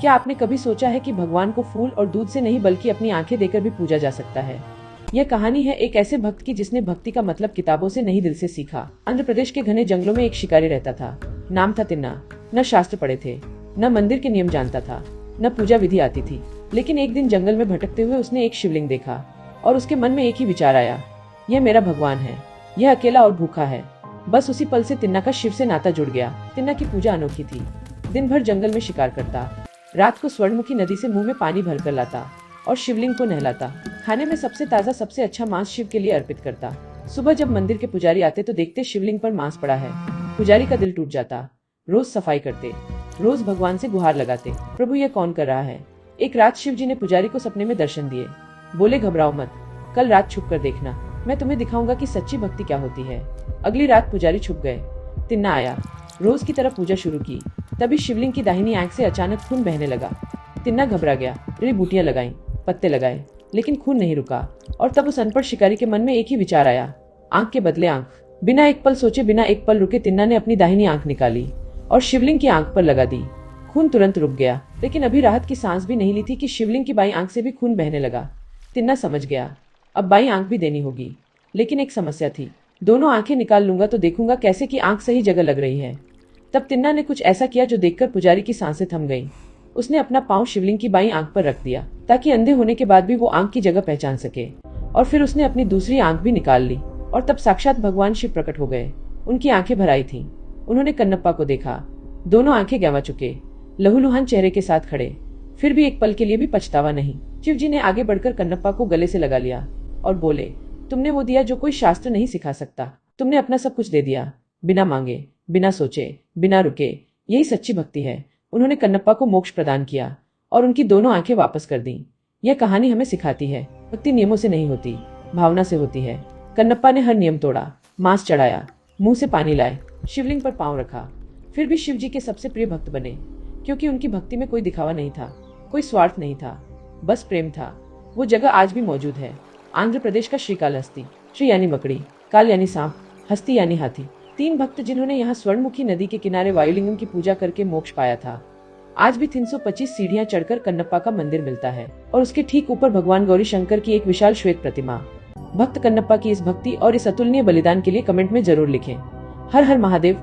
क्या आपने कभी सोचा है कि भगवान को फूल और दूध से नहीं बल्कि अपनी आंखें देकर भी पूजा जा सकता है। यह कहानी है एक ऐसे भक्त की जिसने भक्ति का मतलब किताबों से नहीं दिल से सीखा। आंध्र प्रदेश के घने जंगलों में एक शिकारी रहता था। नाम था तिन्ना। न शास्त्र पढ़े थे, न मंदिर के नियम जानता था, न पूजा विधि आती थी। लेकिन एक दिन जंगल में भटकते हुए उसने एक शिवलिंग देखा और उसके मन में एक ही विचार आया, यह मेरा भगवान है। यह अकेला और भूखा है। बस उसी पल से तिन्ना का शिव से नाता जुड़ गया। तिन्ना की पूजा अनोखी थी। दिन भर जंगल में शिकार करता, रात को स्वर्णमुखी नदी से मुंह में पानी भरकर लाता और शिवलिंग को नहलाता। खाने में सबसे ताजा सबसे अच्छा मांस शिव के लिए अर्पित करता। सुबह जब मंदिर के पुजारी आते तो देखते शिवलिंग पर मांस पड़ा है। पुजारी का दिल टूट जाता। रोज सफाई करते, रोज भगवान से गुहार लगाते, प्रभु यह कौन कर रहा है। एक रात शिव जी ने पुजारी को सपने में दर्शन दिए। बोले, घबराओ मत, कल रात छुप कर देखना, मैं तुम्हें दिखाऊंगा कि सच्ची भक्ति क्या होती है। अगली रात पुजारी छुप गए। तिन्ना आया, रोज की तरह पूजा शुरू की। तभी शिवलिंग की दाहिनी आंख से अचानक खून बहने लगा। तिन्ना घबरा गया। रे बूटियां लगाई, पत्ते लगाए, लेकिन खून नहीं रुका। और तब उस अनपढ़ शिकारी के मन में एक ही विचार आया, आंख के बदले आंख। बिना एक पल सोचे, बिना एक पल रुके तिन्ना ने अपनी दाहिनी आंख निकाली और शिवलिंग की आंख पर लगा दी। खून तुरंत रुक गया, लेकिन अभी राहत की सांस भी नहीं ली थी कि शिवलिंग की बाई आंख से भी खून बहने लगा। तिन्ना समझ गया, अब बाई आंख भी देनी होगी। लेकिन एक समस्या थी, दोनों आंखें निकाल लूंगा तो देखूंगा कैसे कि आंख सही जगह लग रही है। तब तिन्ना ने कुछ ऐसा किया जो देखकर पुजारी की सांसें थम गईं। उसने अपना पांव शिवलिंग की बाईं आंख पर रख दिया ताकि अंधे होने के बाद भी वो आंख की जगह पहचान सके। और फिर उसने अपनी दूसरी आंख भी निकाल ली और तब साक्षात भगवान शिव प्रकट हो गए। उनकी आंखें भर आई थीं। उन्होंने कन्नप्पा को देखा। दोनों आंखें गंवा चुके, लहूलुहान चेहरे के साथ खड़े, फिर भी एक पल के लिए भी पछतावा नहीं। शिव जी ने आगे बढ़कर कन्नप्पा को गले से लगा लिया और बोले, तुमने वो दिया जो कोई शास्त्र नहीं सिखा सकता। तुमने अपना सब कुछ दे दिया, बिना मांगे, बिना सोचे, बिना रुके। यही सच्ची भक्ति है। उन्होंने कन्नप्पा को मोक्ष प्रदान किया और उनकी दोनों आंखें वापस कर दी। यह कहानी हमें सिखाती है, भक्ति नियमों से नहीं होती, भावना से होती है। कन्नप्पा ने हर नियम तोड़ा, मांस चढ़ाया, मुंह से पानी लाए, शिवलिंग पर पांव रखा, फिर भी शिव जी के सबसे प्रिय भक्त बने, क्योंकि उनकी भक्ति में कोई दिखावा नहीं था, कोई स्वार्थ नहीं था, बस प्रेम था। वो जगह आज भी मौजूद है, आंध्र प्रदेश का श्रीकालहस्ती। श्री यानी मकड़ी, काल यानी सांप, हस्ती यानी हाथी। 3 भक्त जिन्होंने यहाँ स्वर्णमुखी नदी के किनारे वायुलिंगम की पूजा करके मोक्ष पाया था। आज भी 325 सीढ़ियां चढ़कर कन्नप्पा का मंदिर मिलता है और उसके ठीक ऊपर भगवान गौरी शंकर की एक विशाल श्वेत प्रतिमा। भक्त कन्नप्पा की इस भक्ति और इस अतुलनीय बलिदान के लिए कमेंट में जरूर लिखें, हर हर महादेव।